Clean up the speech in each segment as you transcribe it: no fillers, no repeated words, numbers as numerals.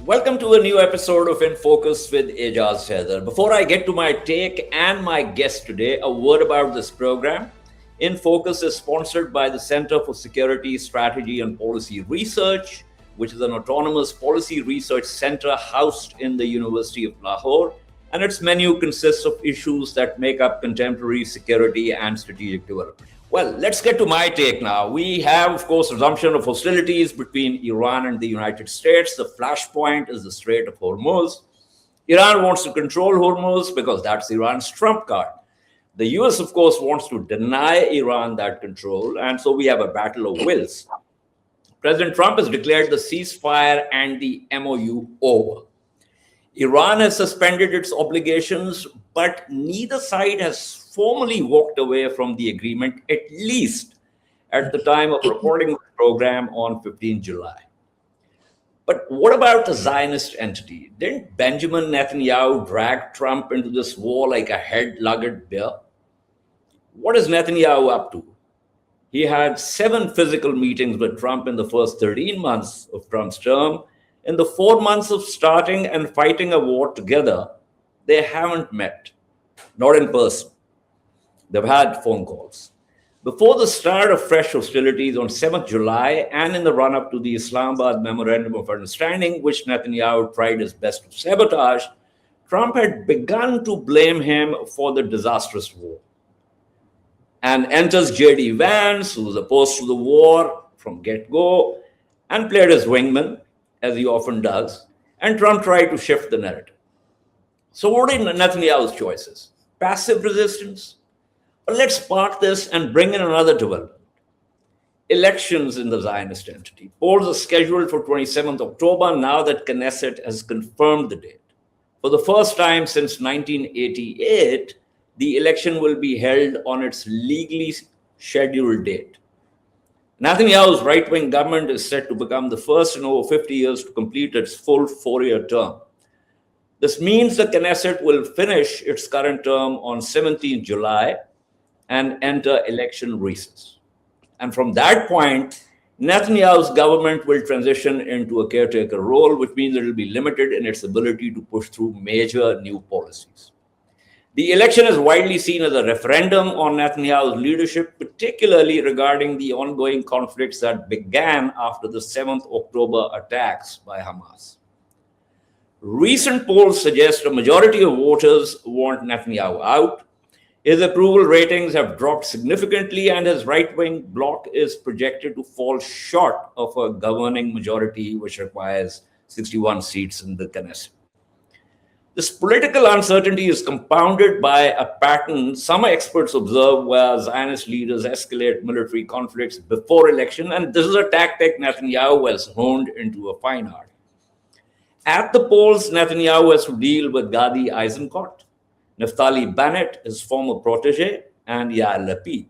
Welcome to a new episode of InFocus with Ejaz Haider. Before I get to my take and my guest today, a word about this program. InFocus is sponsored by the Center for Security, Strategy and Policy Research, which is an autonomous policy research center housed in the University of Lahore. And its menu consists of issues that make up contemporary security and strategic development. Well, let's get to my take now. We have, of course, resumption of hostilities between Iran and the United States. The flashpoint is the Strait of Hormuz. Iran wants to control Hormuz because that's Iran's trump card. The US, of course, wants to deny Iran that control, and so we have a battle of wills. President Trump has declared the ceasefire and the MOU over. Iran has suspended its obligations, but neither side has formally walked away from the agreement, at least at the time of recording the program on 15 July. But what about the Zionist entity? Didn't Benjamin Netanyahu drag Trump into this war like a head-lugged bear? What is Netanyahu up to? He had 7 physical meetings with Trump in the first 13 months of Trump's term. In the 4 months of starting and fighting a war together, they haven't met, not in person. They've had phone calls. Before the start of fresh hostilities on 7th July and in the run-up to the Islamabad Memorandum of Understanding, which Netanyahu tried his best to sabotage, Trump had begun to blame him for the disastrous war. And enters J.D. Vance, who was opposed to the war from get-go, and played his wingman, as he often does, and Trump tried to shift the narrative. So what are Netanyahu's choices? Passive resistance? But let's park this and bring in another development. Elections in the Zionist entity. Polls are scheduled for 27th October now that Knesset has confirmed the date. For the first time since 1988, the election will be held on its legally scheduled date. Netanyahu's right-wing government is set to become the first in over 50 years to complete its full 4-year term. This means the Knesset will finish its current term on 17th July and enter election recess. And from that point, Netanyahu's government will transition into a caretaker role, which means it will be limited in its ability to push through major new policies. The election is widely seen as a referendum on Netanyahu's leadership, particularly regarding the ongoing conflicts that began after the 7th October attacks by Hamas. Recent polls suggest a majority of voters want Netanyahu out. His approval ratings have dropped significantly, and his right-wing bloc is projected to fall short of a governing majority, which requires 61 seats in the Knesset. This political uncertainty is compounded by a pattern some experts observe where Zionist leaders escalate military conflicts before election, and this is a tactic Netanyahu has honed into a fine art. At the polls, Netanyahu has to deal with Gadi Eisenkot, Naftali Bennett, his former protege, and Yair Lapid.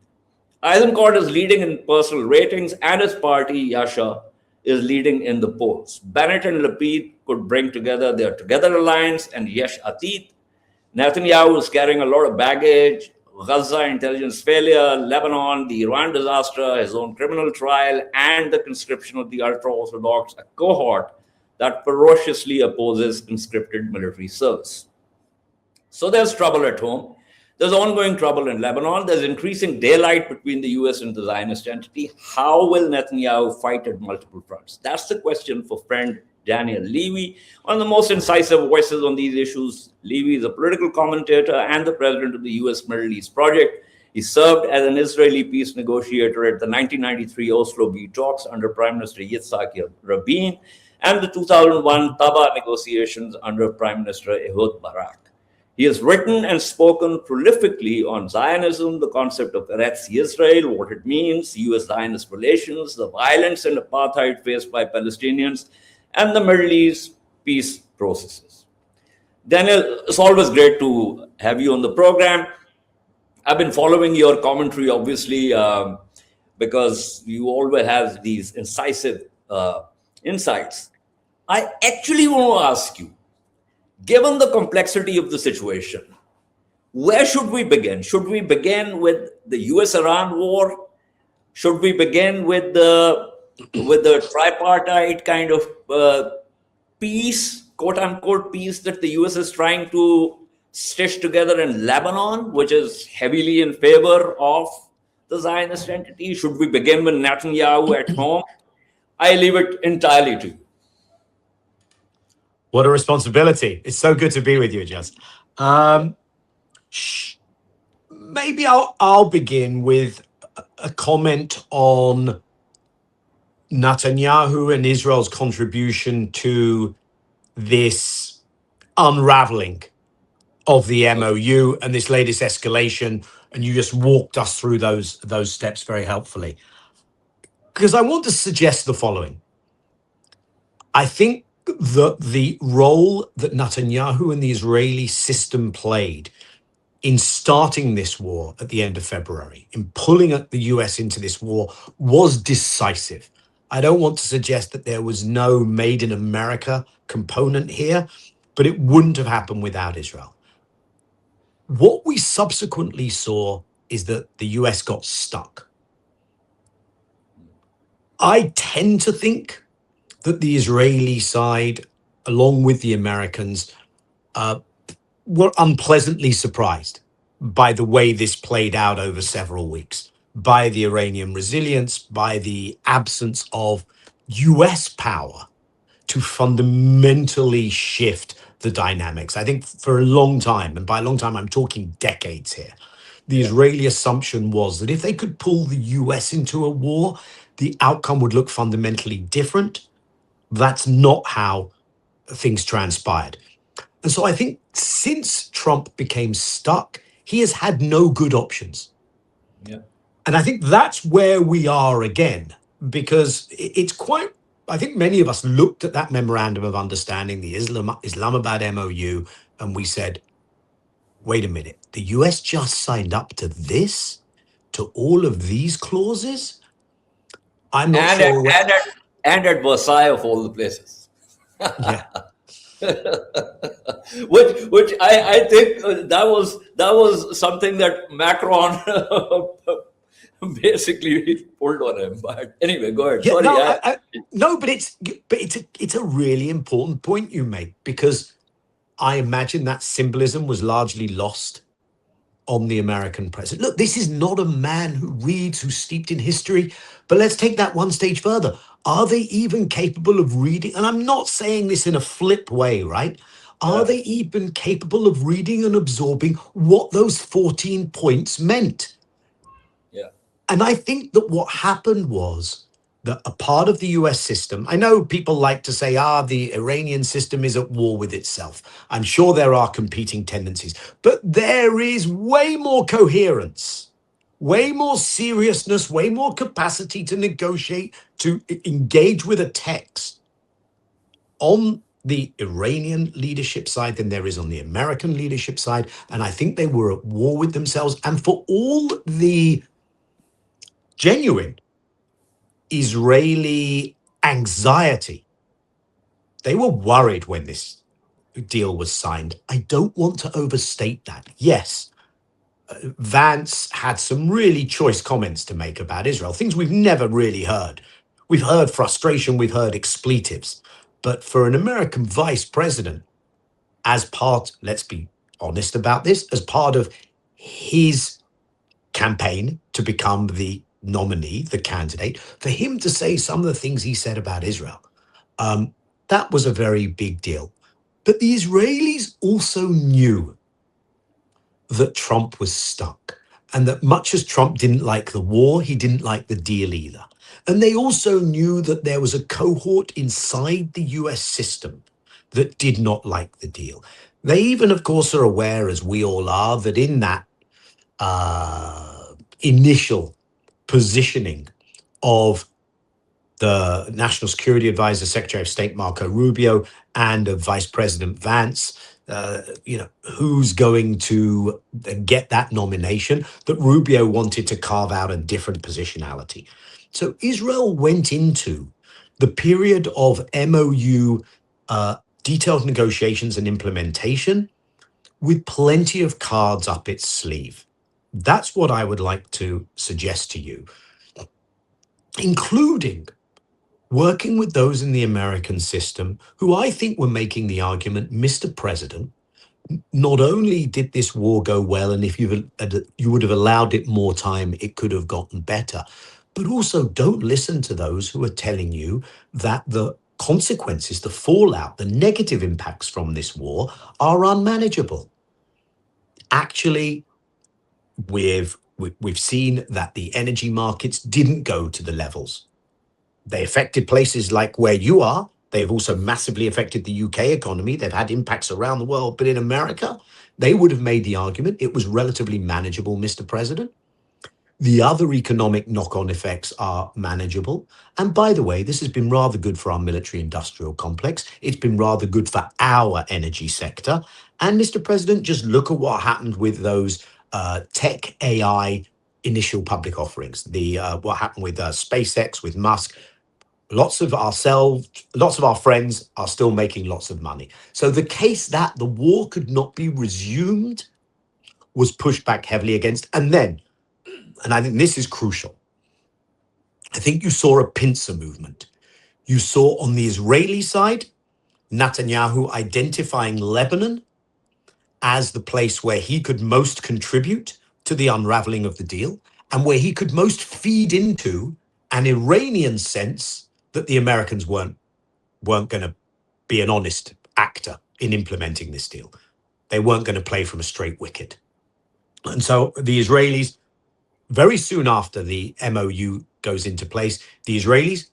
Eisenkot is leading in personal ratings, and his party, Yasha, is leading in the polls. Bennett and Lapid could bring together their Together Alliance and Yesh Atid. Netanyahu is carrying a lot of baggage: Gaza intelligence failure, Lebanon, the Iran disaster, his own criminal trial, and the conscription of the ultra-Orthodox, a cohort that ferociously opposes conscripted military service. So there's trouble at home. There's ongoing trouble in Lebanon. There's increasing daylight between the US and the Zionist entity. How will Netanyahu fight at multiple fronts? That's the question for friend Daniel Levy, one of the most incisive voices on these issues. Levy is a political commentator and the president of the US Middle East Project. He served as an Israeli peace negotiator at the 1993 Oslo B talks under Prime Minister Itzhak Rabin and the 2001 Taba negotiations under Prime Minister Ehud Barak. He has written and spoken prolifically on Zionism, the concept of Eretz Yisrael, what it means, US-Zionist relations, the violence and apartheid faced by Palestinians, and the Middle East peace processes. Daniel, it's always great to have you on the program. I've been following your commentary, obviously, because you always have these incisive insights. I actually want to ask you, given the complexity of the situation, where should we begin? Should we begin with the US-Iran war? Should we begin with the tripartite kind of peace, quote unquote peace, that the US is trying to stitch together in Lebanon, which is heavily in favor of the Zionist entity? Should we begin with Netanyahu at home? I leave it entirely to you. What a responsibility. It's so good to be with you, Ejaz. Maybe I'll begin with a comment on Netanyahu and Israel's contribution to this unraveling of the MOU and this latest escalation. And you just walked us through those steps very helpfully. Because I want to suggest the following. I think that the role that Netanyahu and the Israeli system played in starting this war at the end of February, in pulling the US into this war, was decisive. I don't want to suggest that there was no made in America component here, but it wouldn't have happened without Israel. What we subsequently saw is that the US got stuck. I tend to think that the Israeli side, along with the Americans, were unpleasantly surprised by the way this played out over several weeks, by the Iranian resilience, by the absence of US power to fundamentally shift the dynamics. I think for a long time, and by a long time, I'm talking decades here, the Israeli assumption was that if they could pull the US into a war, the outcome would look fundamentally different. That's not how things transpired. And so I think since Trump became stuck, he has had no good options. Yeah. And I think that's where we are again, because it's quite, I think many of us looked at that memorandum of understanding, the Islamabad MOU, and we said, wait a minute, the US just signed up to this, to all of these clauses? I'm not sure. And at Versailles of all the places. Yeah. which I think that was something that Macron basically pulled on him. But anyway, go ahead. Yeah, sorry. But it's a really important point you make, because I imagine that symbolism was largely lost on the American president. Look, this is not a man who reads, who's steeped in history, but let's take that one stage further. Are they even capable of reading? And I'm not saying this in a flip way, right? Are they even capable of reading and absorbing what those 14 points meant? Yeah. And I think that what happened was that a part of the US system, I know people like to say, the Iranian system is at war with itself. I'm sure there are competing tendencies, but there is way more coherence, way more seriousness, way more capacity to negotiate, to engage with a text on the Iranian leadership side than there is on the American leadership side. And I think they were at war with themselves. And for all the genuine Israeli anxiety, they were worried when this deal was signed. I don't want to overstate that. Yes, Vance had some really choice comments to make about Israel, things we've never really heard. We've heard frustration, we've heard expletives. But for an American vice president, as part, let's be honest about this, as part of his campaign to become the nominee, the candidate, for him to say some of the things he said about Israel, that was a very big deal. But the Israelis also knew that Trump was stuck, and that much as Trump didn't like the war, he didn't like the deal either. And they also knew that there was a cohort inside the US system that did not like the deal. They even, of course, are aware, as we all are, that in that initial positioning of the National Security Advisor, Secretary of State Marco Rubio, and of Vice President Vance, who's going to get that nomination, that Rubio wanted to carve out a different positionality. So Israel went into the period of MOU detailed negotiations and implementation with plenty of cards up its sleeve. That's what I would like to suggest to you, including working with those in the American system who I think were making the argument, Mr. President, not only did this war go well, and if you would have allowed it more time, it could have gotten better, but also don't listen to those who are telling you that the consequences, the fallout, the negative impacts from this war are unmanageable. Actually, we've seen that the energy markets didn't go to the levels. They affected places like where you are. They've also massively affected the UK economy. They've had impacts around the world. But in America, they would have made the argument it was relatively manageable, Mr. President. The other economic knock-on effects are manageable. And by the way, this has been rather good for our military-industrial complex. It's been rather good for our energy sector. And Mr. President, just look at what happened with those tech AI initial public offerings. What happened with SpaceX, with Musk. Lots of our friends are still making lots of money. So the case that the war could not be resumed was pushed back heavily against. And then, and I think this is crucial, I think you saw a pincer movement. You saw on the Israeli side, Netanyahu identifying Lebanon as the place where he could most contribute to the unraveling of the deal and where he could most feed into an Iranian sense that the Americans weren't going to be an honest actor in implementing this deal. They weren't going to play from a straight wicket. And so the Israelis, very soon after the MOU goes into place, the Israelis,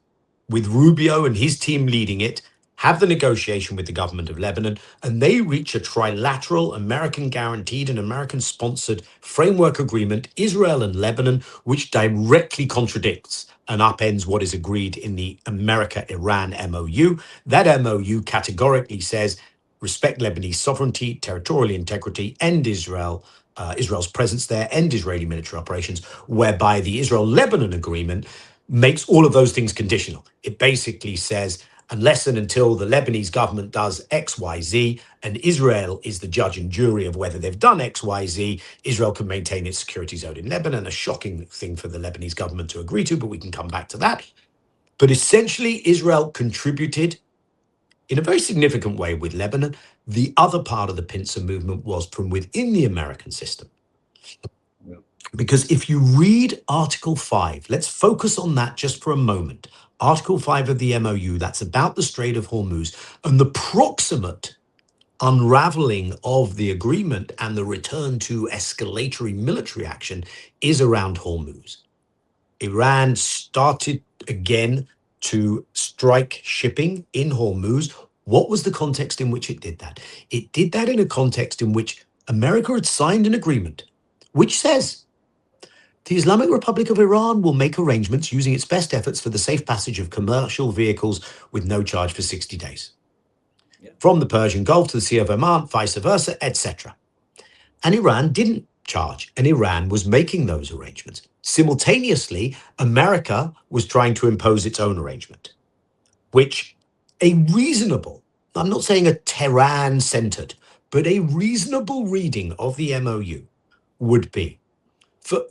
with Rubio and his team leading it, have the negotiation with the government of Lebanon, and they reach a trilateral, American-guaranteed and American-sponsored framework agreement, Israel and Lebanon, which directly contradicts and upends what is agreed in the America-Iran MOU. That MOU categorically says, respect Lebanese sovereignty, territorial integrity, end Israel's presence there, end Israeli military operations, whereby the Israel-Lebanon agreement makes all of those things conditional. It basically says, unless and until the Lebanese government does X, Y, Z, and Israel is the judge and jury of whether they've done X, Y, Z, Israel can maintain its security zone in Lebanon, a shocking thing for the Lebanese government to agree to, but we can come back to that. But essentially, Israel contributed in a very significant way with Lebanon. The other part of the pincer movement was from within the American system. Because if you read Article 5, let's focus on that just for a moment. Article 5 of the MOU, that's about the Strait of Hormuz and the proximate unraveling of the agreement and the return to escalatory military action is around Hormuz. Iran started again to strike shipping in Hormuz. What was the context in which it did that? It did that in a context in which America had signed an agreement which says the Islamic Republic of Iran will make arrangements using its best efforts for the safe passage of commercial vehicles with no charge for 60 days. Yeah. From the Persian Gulf to the Sea of Oman, vice versa, etc. And Iran didn't charge, and Iran was making those arrangements. Simultaneously, America was trying to impose its own arrangement, which a reasonable, I'm not saying a Tehran-centered, but a reasonable reading of the MOU would be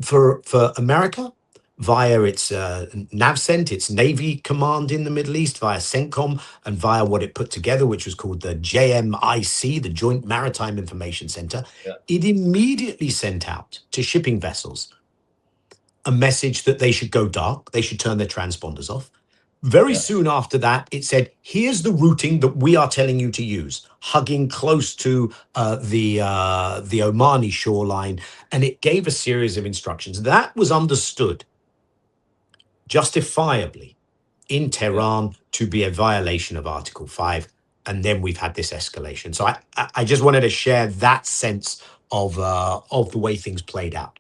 for America, via its NAVCENT, its Navy Command in the Middle East, via CENTCOM, and via what it put together, which was called the JMIC, the Joint Maritime Information Center, it immediately sent out to shipping vessels a message that they should go dark, they should turn their transponders off. Very soon after that, it said, here's the routing that we are telling you to use, hugging close to the Omani shoreline, and it gave a series of instructions. That was understood justifiably in Tehran to be a violation of Article 5, and then we've had this escalation. So I just wanted to share that sense of the way things played out.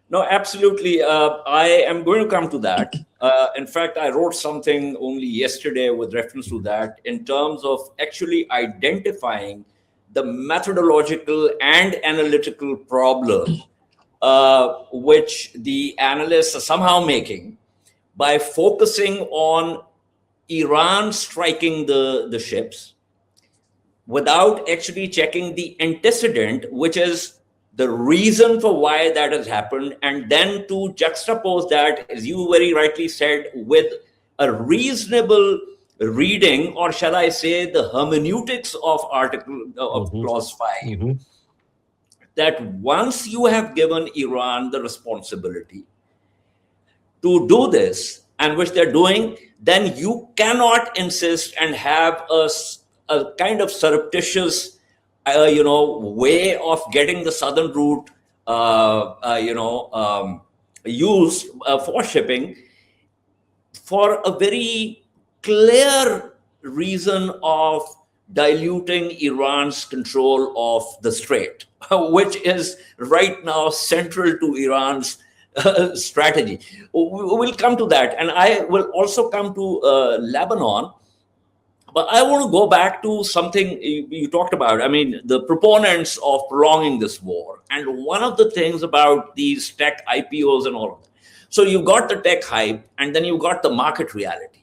No, absolutely. I am going to come to that. In fact, I wrote something only yesterday with reference to that in terms of actually identifying the methodological and analytical problem which the analysts are somehow making by focusing on Iran striking the ships without actually checking the antecedent, which is the reason for why that has happened, and then to juxtapose that, as you very rightly said, with a reasonable reading, or shall I say, the hermeneutics of article of Hmm. clause 5, Hmm. that once you have given Iran the responsibility to do this, and which they're doing, then you cannot insist and have a kind of surreptitious, way of getting the southern route, used for shipping, for a very clear reason of diluting Iran's control of the Strait, which is right now central to Iran's strategy. We'll come to that. And I will also come to Lebanon. But I want to go back to something you talked about. I mean, the proponents of prolonging this war. And one of the things about these tech IPOs and all of that. So you've got the tech hype, and then you've got the market reality.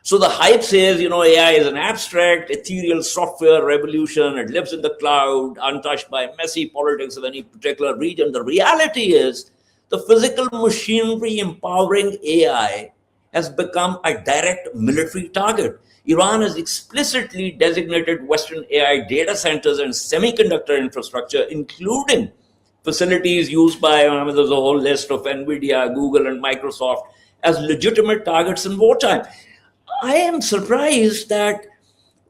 So the hype says, AI is an abstract, ethereal software revolution. It lives in the cloud, untouched by messy politics of any particular region. The reality is the physical machinery empowering AI has become a direct military target. Iran has explicitly designated Western AI data centers and semiconductor infrastructure, including facilities used by, there's a whole list of NVIDIA, Google, and Microsoft, as legitimate targets in wartime. I am surprised that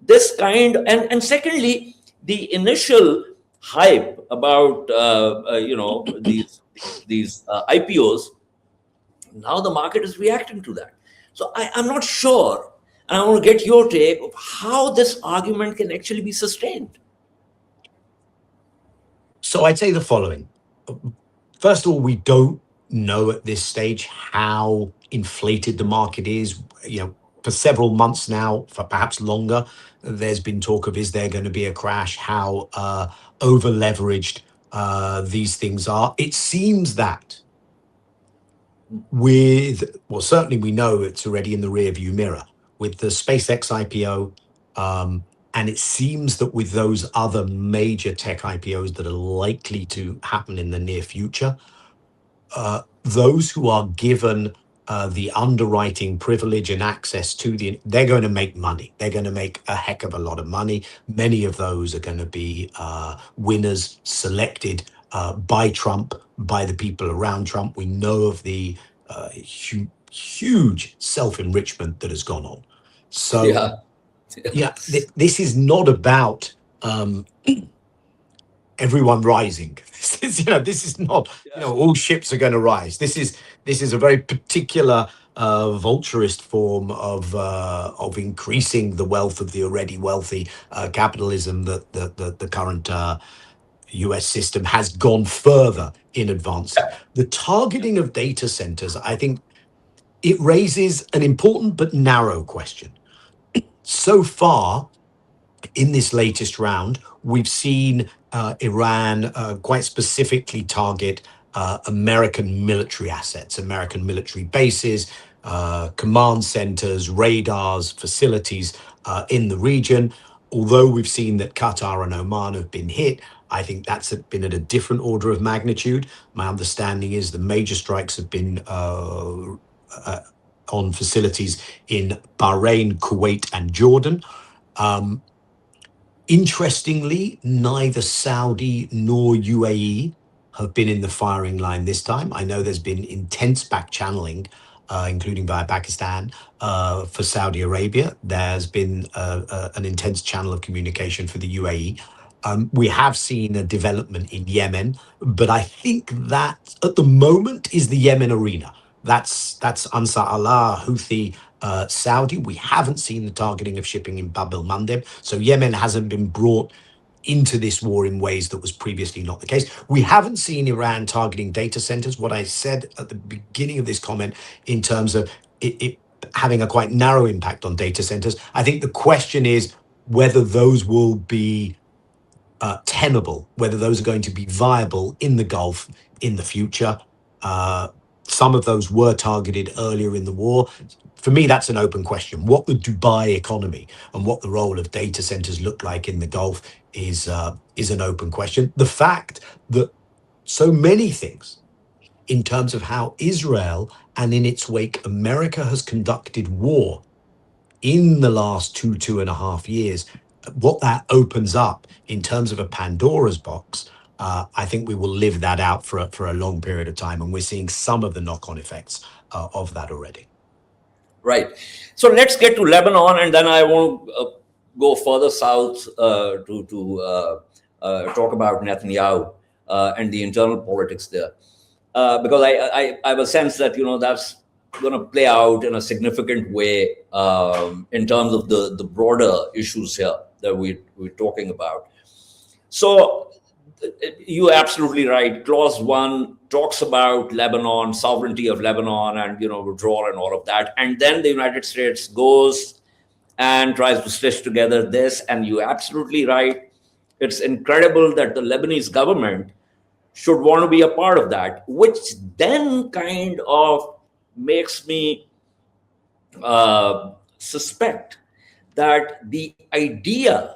this and secondly, the initial hype about these IPOs, now the market is reacting to that. So I'm not sure, and I want to get your take of how this argument can actually be sustained. So I'd say the following. First of all, we don't know at this stage how inflated the market is. For several months now, for perhaps longer, there's been talk of, is there going to be a crash? How over leveraged these things are. It seems that certainly we know it's already in the rearview mirror with the SpaceX IPO. And it seems that with those other major tech IPOs that are likely to happen in the near future, those who are given the underwriting privilege and access to they're going to make money. They're going to make a heck of a lot of money. Many of those are going to be winners selected by Trump, by the people around Trump. We know of the huge self-enrichment that has gone on. So, Yeah. yeah, this is not about everyone rising. This is not, all ships are going to rise. This is a very particular vulturist form of increasing the wealth of the already wealthy. Capitalism that the current US system has gone further in advancing. The targeting of data centers, I think it raises an important but narrow question. So far, in this latest round, we've seen Iran quite specifically target American military assets, American military bases, command centers, radars, facilities in the region. Although we've seen that Qatar and Oman have been hit, I think that's been at a different order of magnitude. My understanding is the major strikes have been on facilities in Bahrain, Kuwait, and Jordan. Interestingly, neither Saudi nor UAE have been in the firing line this time. I know there's been intense back channeling, including via Pakistan, for Saudi Arabia. There's been an intense channel of communication for the UAE. We have seen a development in Yemen, but I think that at the moment is the Yemen arena. That's Ansar Allah, Houthi, Saudi. We haven't seen the targeting of shipping in Bab el Mandeb. So Yemen hasn't been brought into this war in ways that was previously not the case. We haven't seen Iran targeting data centers. What I said at the beginning of this comment in terms of it having a quite narrow impact on data centers, I think the question is whether those will be tenable, whether those are going to be viable in the Gulf in the future. Some of those were targeted earlier in the war. For me, that's an open question. What the Dubai economy and what the role of data centers look like in the Gulf is an open question. The fact that so many things in terms of how Israel and in its wake, America has conducted war in the last 2.5 years, what that opens up in terms of a Pandora's box, I think we will live that out for a long period of time. And we're seeing some of the knock-on effects of that already. Right. So let's get to Lebanon, and then I want to go further south to talk about Netanyahu and the internal politics there, because I have a sense that that's going to play out in a significant way in terms of the broader issues here that we're talking about. So you're absolutely right. Clause 1 talks about Lebanon, sovereignty of Lebanon, and withdrawal and all of that. And then the United States goes and tries to stitch together this. And you're absolutely right. It's incredible that the Lebanese government should want to be a part of that, which then kind of makes me suspect that the idea,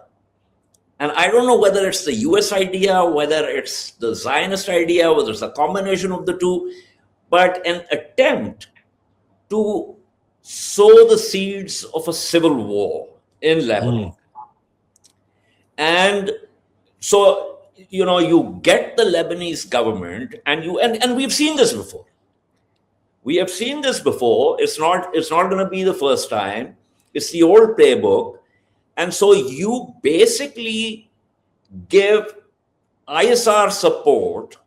and I don't know whether it's the US idea, whether it's the Zionist idea, whether it's a combination of the two, but an attempt to sow the seeds of a civil war in Lebanon. And so, you get the Lebanese government, and we've seen this before. We have seen this before. It's not going to be the first time. It's the old playbook. And so you basically give ISR support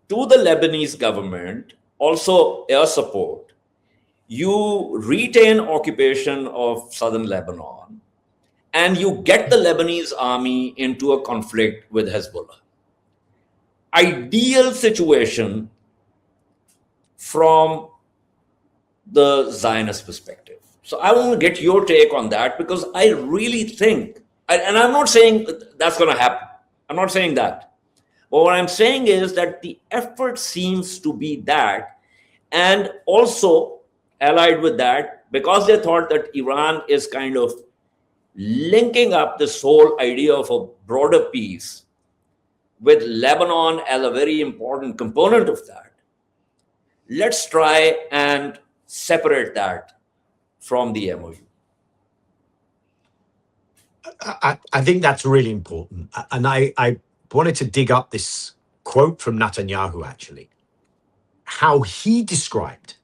to the Lebanese government, also air support. You retain occupation of southern Lebanon, and you get the Lebanese army into a conflict with Hezbollah. Ideal situation from the Zionist perspective. So I want to get your take on that, because I really think, and I'm not saying that's going to happen. I'm not saying that. But what I'm saying is that the effort seems to be that, and also allied with that, because they thought that Iran is kind of linking up this whole idea of a broader peace with Lebanon as a very important component of that. Let's try and separate that from the MOU. I think that's really important. And I wanted to dig up this quote from Netanyahu, actually, how he described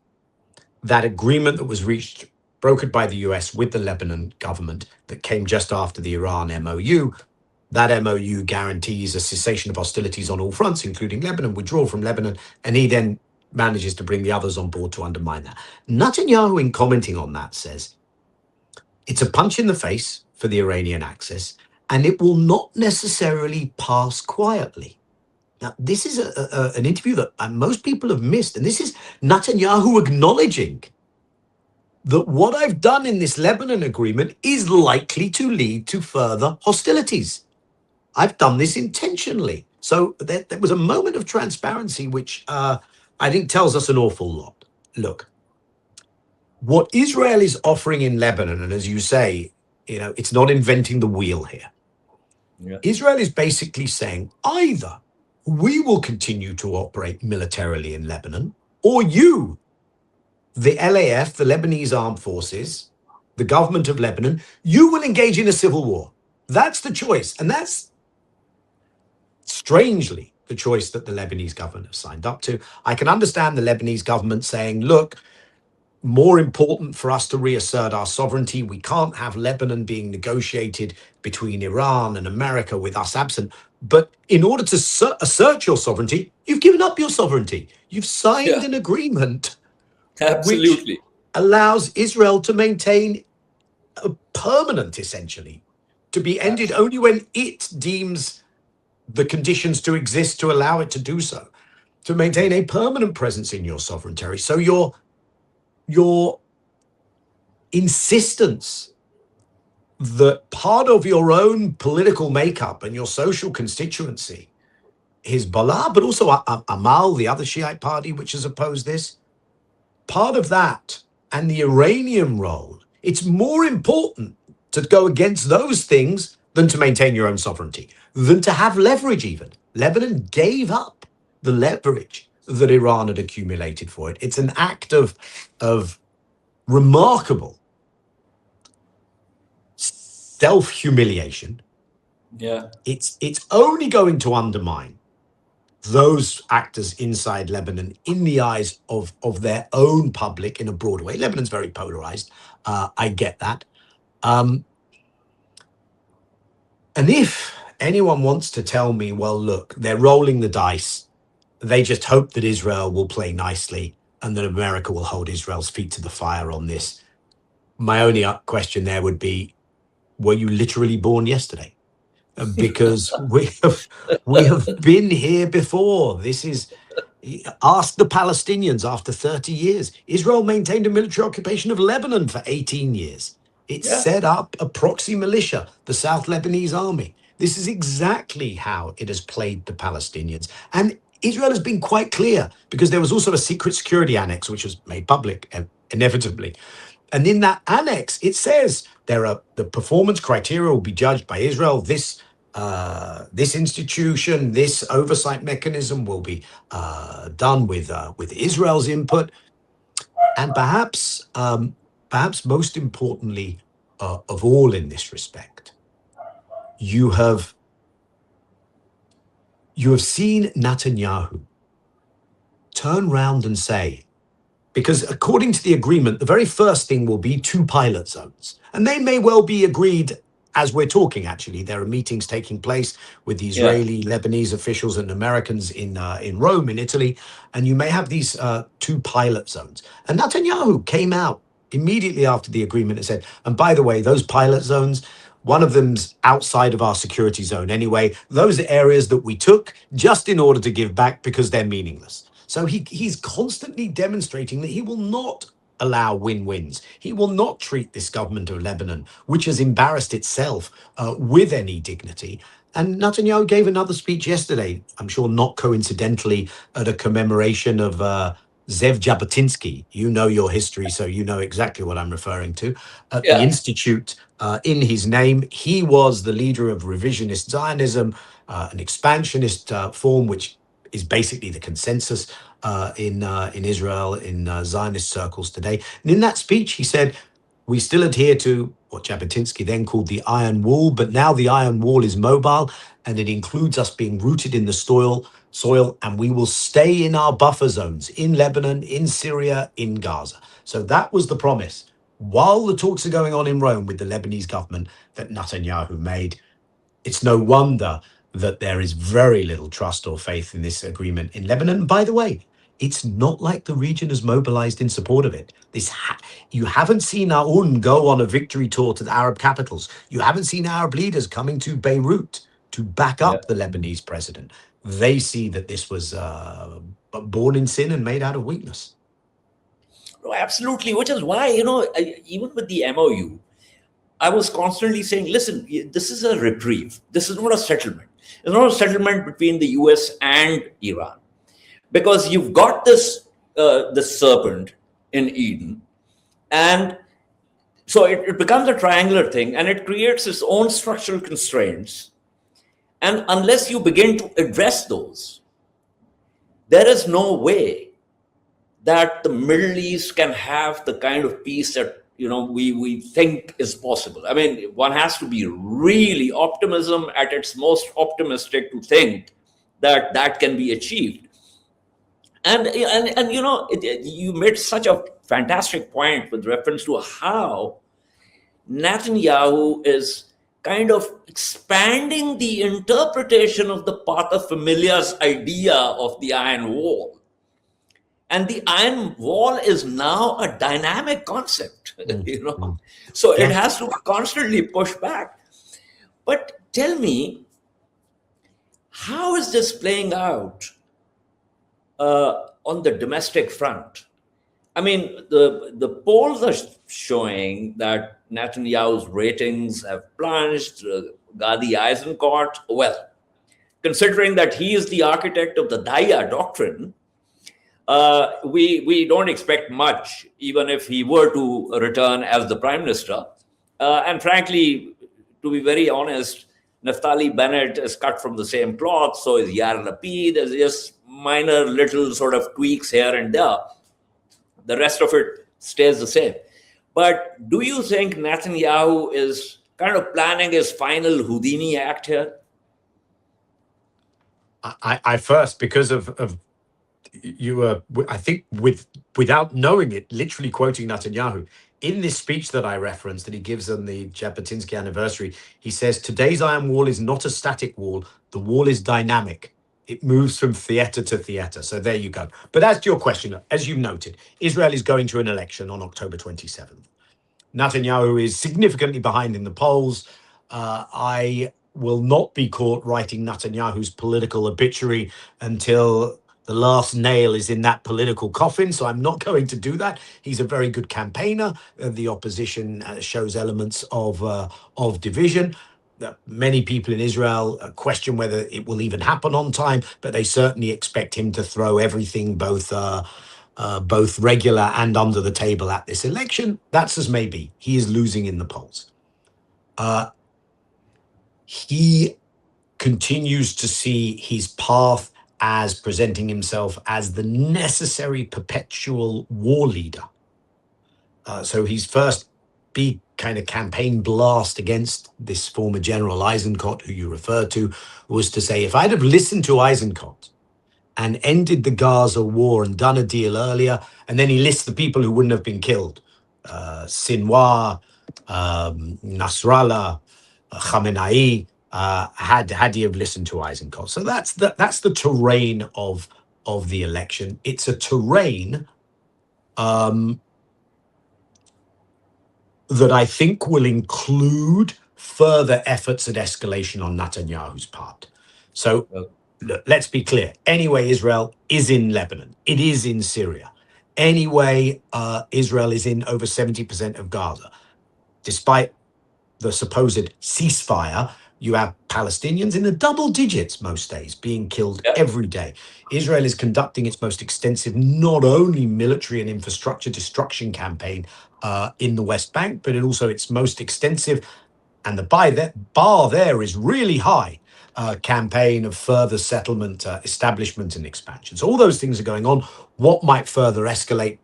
that agreement that was reached, brokered by the US with the Lebanon government, that came just after the Iran MOU. That MOU guarantees a cessation of hostilities on all fronts, including Lebanon, withdrawal from Lebanon, and he then manages to bring the others on board to undermine that. Netanyahu, in commenting on that, says, it's a punch in the face for the Iranian axis, and it will not necessarily pass quietly. Now, this is an interview that most people have missed, and this is Netanyahu acknowledging that what I've done in this Lebanon agreement is likely to lead to further hostilities. I've done this intentionally. So there was a moment of transparency, which I think tells us an awful lot. Look, what Israel is offering in Lebanon, and as you say, it's not inventing the wheel here. Yeah. Israel is basically saying either we will continue to operate militarily in Lebanon, or you, the LAF, the Lebanese Armed Forces, the government of Lebanon, you will engage in a civil war. That's the choice. And that's strangely the choice that the Lebanese government have signed up to. I can understand the Lebanese government saying, look, more important for us to reassert our sovereignty. We can't have Lebanon being negotiated between Iran and America with us absent. But in order to assert your sovereignty, you've given up your sovereignty. You've signed an agreement which allows Israel to maintain a permanent, essentially, to be ended only when it deems the conditions to exist to allow it to do so, to maintain a permanent presence in your sovereign territory. So your insistence that part of your own political makeup and your social constituency, Hezbollah, but also Amal, the other Shiite party which has opposed this, part of that and the Iranian role, it's more important to go against those things than to maintain your own sovereignty, than to have leverage even. Lebanon gave up the leverage that Iran had accumulated for it. It's an act of remarkable self-humiliation. Yeah. It's only going to undermine those actors inside Lebanon in the eyes of their own public in a broad way. Lebanon's very polarized. I get that. And if anyone wants to tell me, well, look, they're rolling the dice, they just hope that Israel will play nicely and that America will hold Israel's feet to the fire on this, my only question there would be, were you literally born yesterday? Because we have been here before. This is, ask the Palestinians after 30 years. Israel maintained a military occupation of Lebanon for 18 years. It Yeah. set up a proxy militia, the South Lebanese Army. This is exactly how it has played the Palestinians. And Israel has been quite clear, because there was also a secret security annex, which was made public inevitably. And in that annex, it says the performance criteria will be judged by Israel. This institution, this oversight mechanism will be done with Israel's input, and perhaps most importantly of all in this respect, you have seen Netanyahu turn round and say, because according to the agreement, the very first thing will be 2 pilot zones. And they may well be agreed as we're talking, actually. There are meetings taking place with the Israeli, Lebanese officials and Americans in Rome, in Italy. And you may have these 2 pilot zones. And Netanyahu came out immediately after the agreement and said, and by the way, those pilot zones, one of them's outside of our security zone anyway. Those are areas that we took just in order to give back because they're meaningless. So he's constantly demonstrating that he will not allow win-wins. He will not treat this government of Lebanon, which has embarrassed itself, with any dignity. And Netanyahu gave another speech yesterday, I'm sure not coincidentally, at a commemoration of Zev Jabotinsky. You know your history, so you know exactly what I'm referring to. At the institute in his name, he was the leader of revisionist Zionism, an expansionist form, which is basically the consensus in Israel, in Zionist circles today. And in that speech, he said, we still adhere to what Jabotinsky then called the Iron Wall, but now the Iron Wall is mobile, and it includes us being rooted in the soil, and we will stay in our buffer zones in Lebanon, in Syria, in Gaza. So that was the promise, while the talks are going on in Rome with the Lebanese government, that Netanyahu made. It's no wonder that there is very little trust or faith in this agreement in Lebanon. And by the way, it's not like the region has mobilized in support of it. You haven't seen Aoun go on a victory tour to the Arab capitals. You haven't seen Arab leaders coming to Beirut to back up the Lebanese president. They see that this was born in sin and made out of weakness. No, absolutely. Which is why, even with the MOU, I was constantly saying, listen, this is a reprieve. This is not a settlement. It's not a settlement between the US and Iran. Because you've got this serpent in Eden. And so it becomes a triangular thing, and it creates its own structural constraints. And unless you begin to address those, there is no way that the Middle East can have the kind of peace that we think is possible. I mean, one has to be really optimism at its most optimistic to think that that can be achieved. And you made such a fantastic point with reference to how Netanyahu is kind of expanding the interpretation of the paterfamilias idea of the Iron Wall. And the Iron Wall is now a dynamic concept, So it has to constantly push back. But tell me, how is this playing out on the domestic front? I mean, the polls are showing that Netanyahu's ratings have plunged. Gadi Eisenkot, well, considering that he is the architect of the Daya doctrine, we don't expect much, even if he were to return as the prime minister. And frankly, to be very honest, Naftali Bennett is cut from the same cloth, so is Yair Lapid. There's just minor little sort of tweaks here and there. The rest of it stays the same. But do you think Netanyahu is kind of planning his final Houdini act here? I first, because of you were, I think, without knowing it, literally quoting Netanyahu in this speech that I referenced that he gives on the Jabotinsky anniversary. He says, "Today's iron wall is not a static wall. The wall is dynamic. It moves from theater to theater." So there you go. But as to your question, as you noted, Israel is going to an election on October 27th. Netanyahu is significantly behind in the polls. I will not be caught writing Netanyahu's political obituary until the last nail is in that political coffin. So I'm not going to do that. He's a very good campaigner. The opposition shows elements of division. Many people in Israel question whether it will even happen on time, but they certainly expect him to throw everything, both regular and under the table at this election. That's as may be. He is losing in the polls. He continues to see his path as presenting himself as the necessary perpetual war leader. So his first big kind of campaign blast against this former General Eisenkot, who you referred to, was to say, if I'd have listened to Eisenkot and ended the Gaza war and done a deal earlier, and then he lists the people who wouldn't have been killed, Sinwar, Nasrallah, Khamenei, had he have listened to Eisenkot. So that's the terrain of the election. It's a terrain that I think will include further efforts at escalation on Netanyahu's part. So let's be clear. Anyway, Israel is in Lebanon. It is in Syria. Anyway, Israel is in over 70% of Gaza. Despite the supposed ceasefire, you have Palestinians in the double digits most days being killed every day. Israel is conducting its most extensive, not only military and infrastructure destruction campaign in the West Bank, but also its most extensive, and the bar there is really high, campaign of further settlement, establishment and expansion. So all those things are going on. What might further escalate?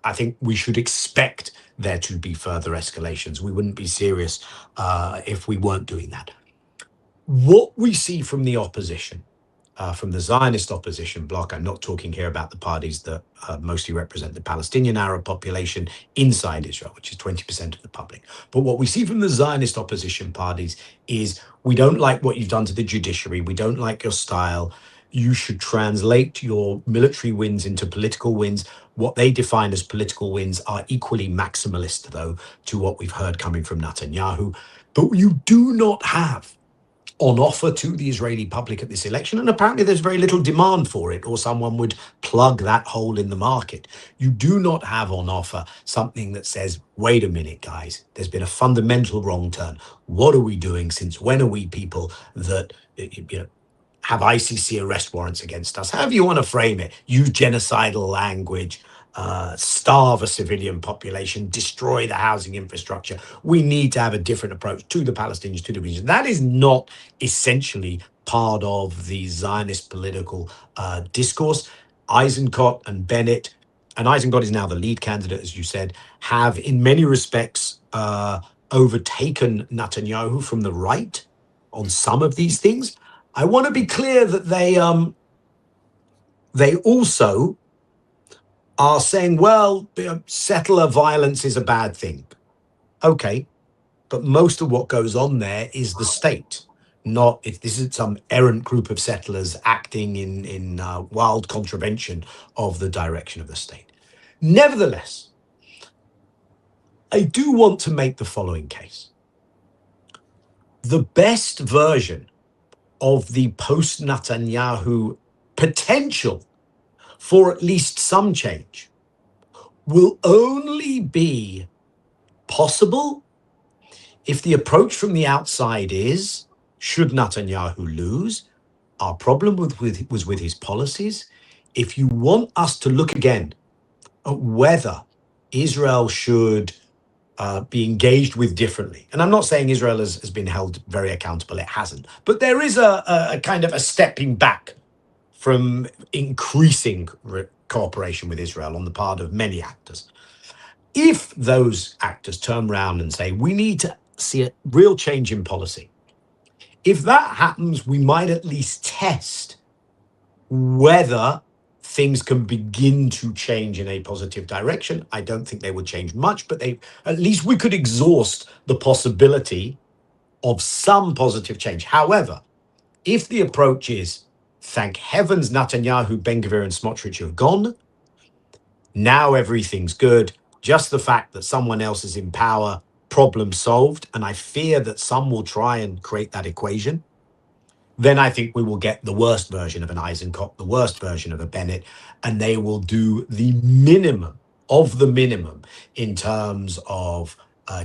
I think we should expect there to be further escalations. We wouldn't be serious if we weren't doing that. What we see from the opposition, from the Zionist opposition bloc, I'm not talking here about the parties that mostly represent the Palestinian Arab population inside Israel, which is 20% of the public. But what we see from the Zionist opposition parties is, we don't like what you've done to the judiciary. We don't like your style. You should translate your military wins into political wins. What they define as political wins are equally maximalist, though, to what we've heard coming from Netanyahu. But you do not have on offer to the Israeli public at this election, and apparently there's very little demand for it, or someone would plug that hole in the market. You do not have on offer something that says, wait a minute, guys, there's been a fundamental wrong turn. What are we doing? Since when are we people that have ICC arrest warrants against us? However you want to frame it, use genocidal language, starve a civilian population, destroy the housing infrastructure. We need to have a different approach to the Palestinians, to the region. That is not essentially part of the Zionist political discourse. Eisenkot and Bennett, and Eisenkot is now the lead candidate, as you said, have in many respects overtaken Netanyahu from the right on some of these things. I want to be clear that they also are saying, well, settler violence is a bad thing. Okay, but most of what goes on there is the state, not if this is some errant group of settlers acting in wild contravention of the direction of the state. Nevertheless, I do want to make the following case. The best version of the post-Netanyahu potential for at least some change will only be possible if the approach from the outside is, should Netanyahu lose, our problem was with his policies. If you want us to look again at whether Israel should be engaged with differently, and I'm not saying Israel has been held very accountable, it hasn't, but there is a kind of a stepping back from increasing cooperation with Israel on the part of many actors. If those actors turn around and say, we need to see a real change in policy, if that happens, we might at least test whether things can begin to change in a positive direction. I don't think they would change much, but at least we could exhaust the possibility of some positive change. However, if the approach is, thank heavens Netanyahu, Ben-Gvir and Smotrich have gone, now everything's good, just the fact that someone else is in power, problem solved, and I fear that some will try and create that equation, then I think we will get the worst version of an Eisenkopf, the worst version of a Bennett, and they will do the minimum of the minimum in terms of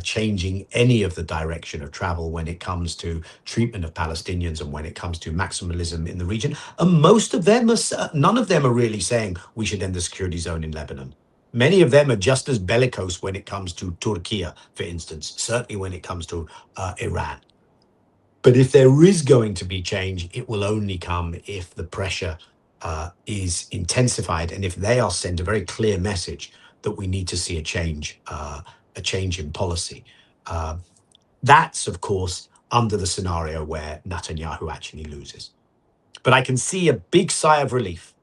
changing any of the direction of travel when it comes to treatment of Palestinians and when it comes to maximalism in the region. And most of them, none of them are really saying we should end the security zone in Lebanon. Many of them are just as bellicose when it comes to Turkey, for instance, certainly when it comes to Iran. But if there is going to be change, it will only come if the pressure is intensified and if they are sent a very clear message that we need to see a change in policy. That's, of course, under the scenario where Netanyahu actually loses. But I can see a big sigh of relief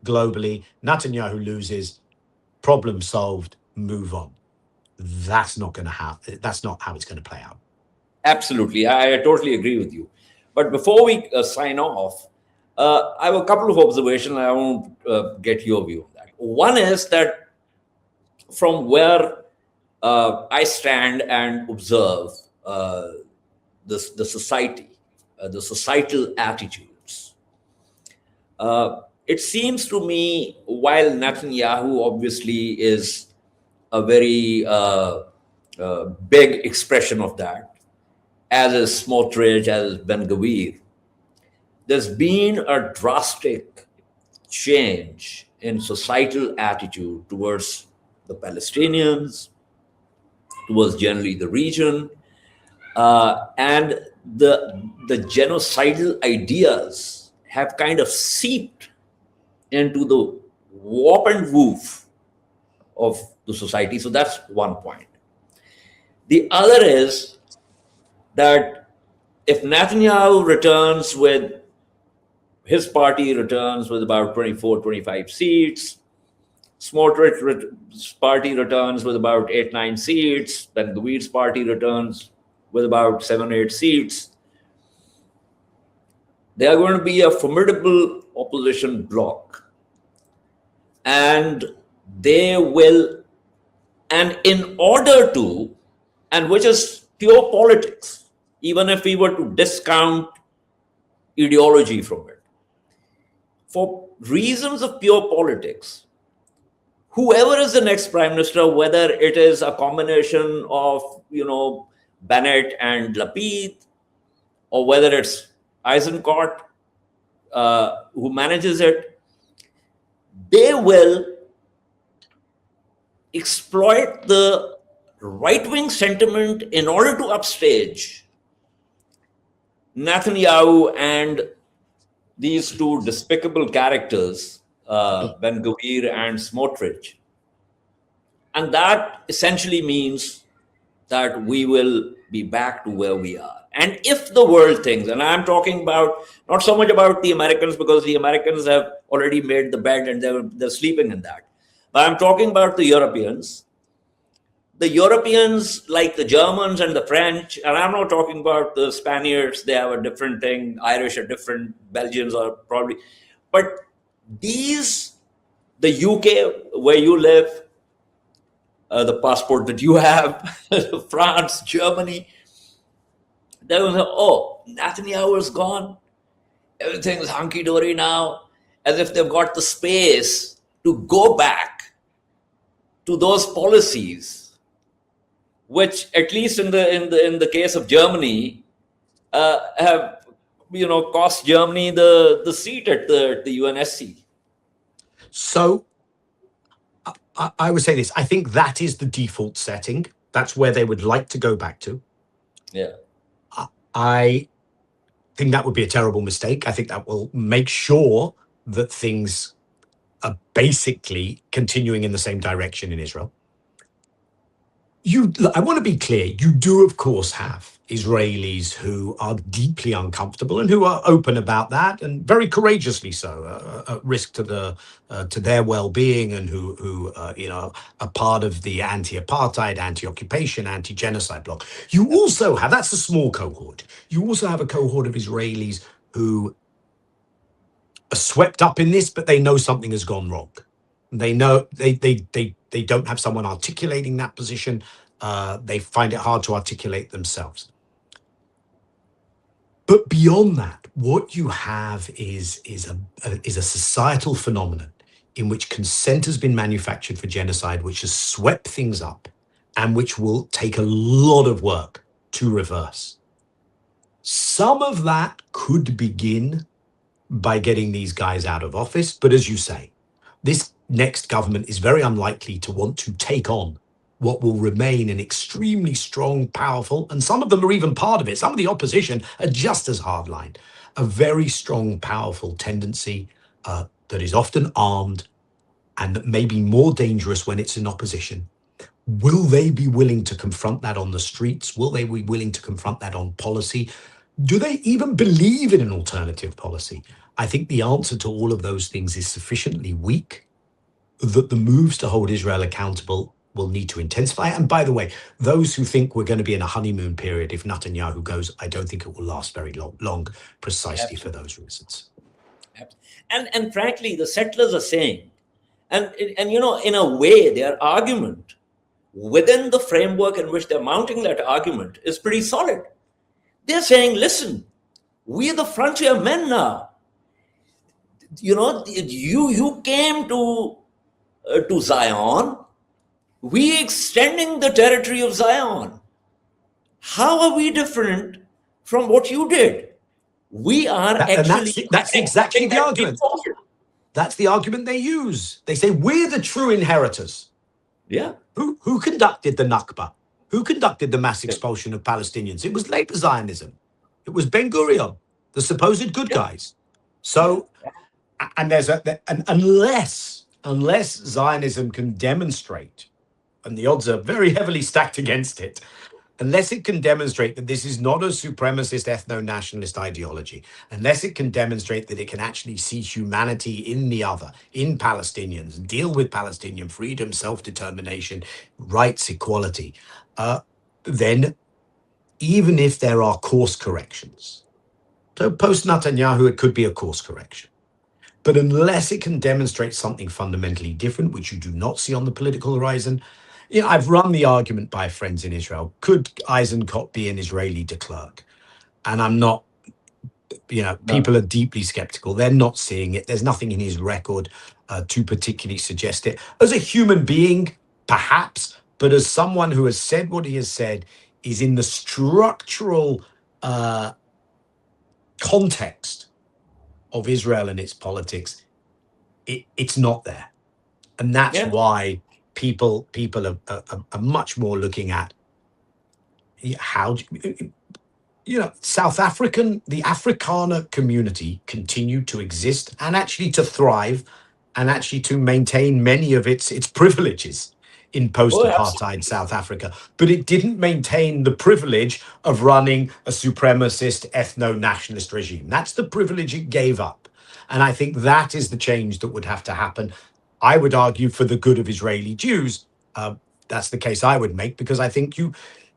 globally. Netanyahu loses, problem solved, move on. That's not how it's going to play out. Absolutely. I totally agree with you. But before we sign off, I have a couple of observations. I want to get your view on that. One is that from where I stand and observe the society, the societal attitudes, it seems to me, while Netanyahu obviously is a very big expression of that, as is Smotrich, as is Ben-Gvir, there's been a drastic change in societal attitude towards the Palestinians, towards generally the region, and the genocidal ideas have kind of seeped into the warp and woof of the society. So that's one point. The other is that if Netanyahu returns with, his party returns with about 24, 25 seats, Smotrich's party returns with about 8, 9 seats, then Gvir's party returns with about 7, 8 seats, they are going to be a formidable opposition bloc. And they will, and in order to, and which is pure politics, even if we were to discount ideology from it, for reasons of pure politics, whoever is the next prime minister, whether it is a combination of, Bennett and Lapid, or whether it's Eisenkopf who manages it, they will exploit the right-wing sentiment in order to upstage Netanyahu and these two despicable characters, Ben-Gvir and Smotrich. And that essentially means that we will be back to where we are. And if the world thinks, and I'm talking about, not so much about the Americans, because the Americans have already made the bed and they're sleeping in that. But I'm talking about the Europeans. The Europeans, like the Germans and the French, and I'm not talking about the Spaniards, they have a different thing, Irish are different, Belgians are probably, but these, the UK, where you live, the passport that you have, France, Germany, they will say, oh, Netanyahu is gone, everything's hunky-dory now, as if they've got the space to go back to those policies, which, at least in the case of Germany, have cost Germany the seat at the UNSC. So I would say this: I think that is the default setting. That's where they would like to go back to. Yeah, I think that would be a terrible mistake. I think that will make sure that things are basically continuing in the same direction in Israel. I want to be clear, you do, of course, have Israelis who are deeply uncomfortable and who are open about that, and very courageously so, at risk to their well-being, and who are part of the anti-apartheid, anti-occupation, anti-genocide bloc. You also have, that's a small cohort. You also have a cohort of Israelis who are swept up in this, but they know something has gone wrong. They know they don't have someone articulating that position. They find it hard to articulate themselves. But beyond that, what you have is a societal phenomenon in which consent has been manufactured for genocide, which has swept things up, and which will take a lot of work to reverse. Some of that could begin by getting these guys out of office, but as you say, this next government is very unlikely to want to take on what will remain an extremely strong, powerful, and some of them are even part of it. Some of the opposition are just as hardline, a very strong, powerful tendency that is often armed and that may be more dangerous when it's in opposition. Will they be willing to confront that on the streets? Will they be willing to confront that on policy? Do they even believe in an alternative policy? I think the answer to all of those things is sufficiently weak that the moves to hold Israel accountable will need to intensify. And by the way, those who think we're going to be in a honeymoon period if Netanyahu goes, I don't think it will last very long precisely for those reasons. And frankly, the settlers are saying, and in a way, their argument within the framework in which they're mounting that argument is pretty solid. They're saying, listen, we are the frontier men now. You came to Zion. We extending the territory of Zion. How are we different from what you did? We are that's exactly the argument. That's the argument they use. They say, we're the true inheritors. Yeah. Who conducted the Nakba? Who conducted the mass expulsion of Palestinians? It was Labour Zionism. It was Ben Gurion, the supposed good guys. So, and unless Zionism can demonstrate, and the odds are very heavily stacked against it, unless it can demonstrate that this is not a supremacist ethno-nationalist ideology, unless it can demonstrate that it can actually see humanity in the other, in Palestinians, deal with Palestinian freedom, self-determination, rights, equality, then even if there are course corrections, so post-Netanyahu, it could be a course correction. But unless it can demonstrate something fundamentally different, which you do not see on the political horizon, I've run the argument by friends in Israel. Could Eisenkot be an Israeli de Klerk? And I'm not, people are deeply skeptical. They're not seeing it. There's nothing in his record to particularly suggest it. As a human being, perhaps, but as someone who has said what he has said, is in the structural context of Israel and its politics, it's not there. And that's why people are much more looking at how, the Afrikaner community continued to exist and actually to thrive and actually to maintain many of its privileges in post-apartheid South Africa. But it didn't maintain the privilege of running a supremacist ethno-nationalist regime. That's the privilege it gave up. And I think that is the change that would have to happen. I would argue for the good of Israeli Jews. That's the case I would make, because I think you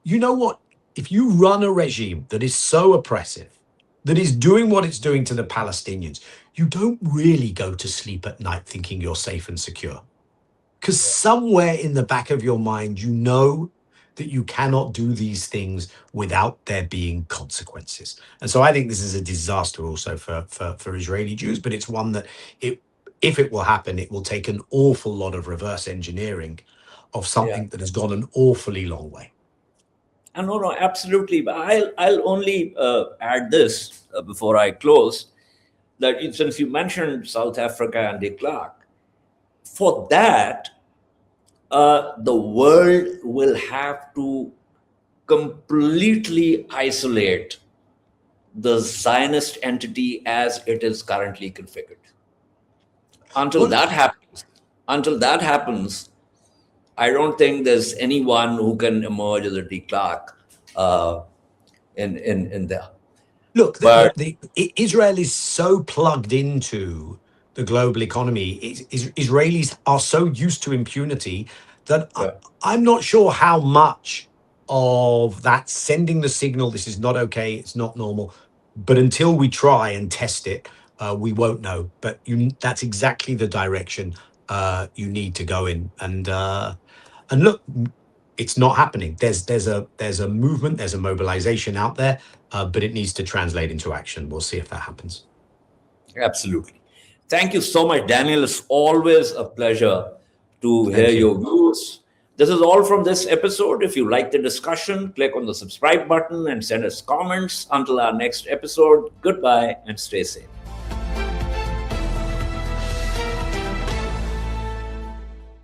know what? If you run a regime that is so oppressive, that is doing what it's doing to the Palestinians, you don't really go to sleep at night thinking you're safe and secure. Because somewhere in the back of your mind, you know that you cannot do these things without there being consequences. And so I think this is a disaster also for Israeli Jews, but it's one that if it will happen, it will take an awful lot of reverse engineering of something that has gone an awfully long way. No, absolutely. But I'll only add this before I close, that since you mentioned South Africa and de Klerk, for that, the world will have to completely isolate the Zionist entity as it is currently configured. until Well, that happens, I don't think there's anyone who can emerge as a de Klerk in there. look, But Israel is so plugged into the global economy. Israelis are so used to impunity that yeah, I'm not sure how much of that sending the signal, this is not okay, it's not normal. But until we try and test it, we won't know. But that's exactly the direction you need to go in. And look, it's not happening. There's a movement, there's a mobilization out there, but it needs to translate into action. We'll see if that happens. absolutely. Thank you so much, Daniel. It's always a pleasure to hear Thank you. your views. This is all from this episode. If you like the discussion, click on the subscribe button and send us comments. Until our next episode, goodbye and stay safe.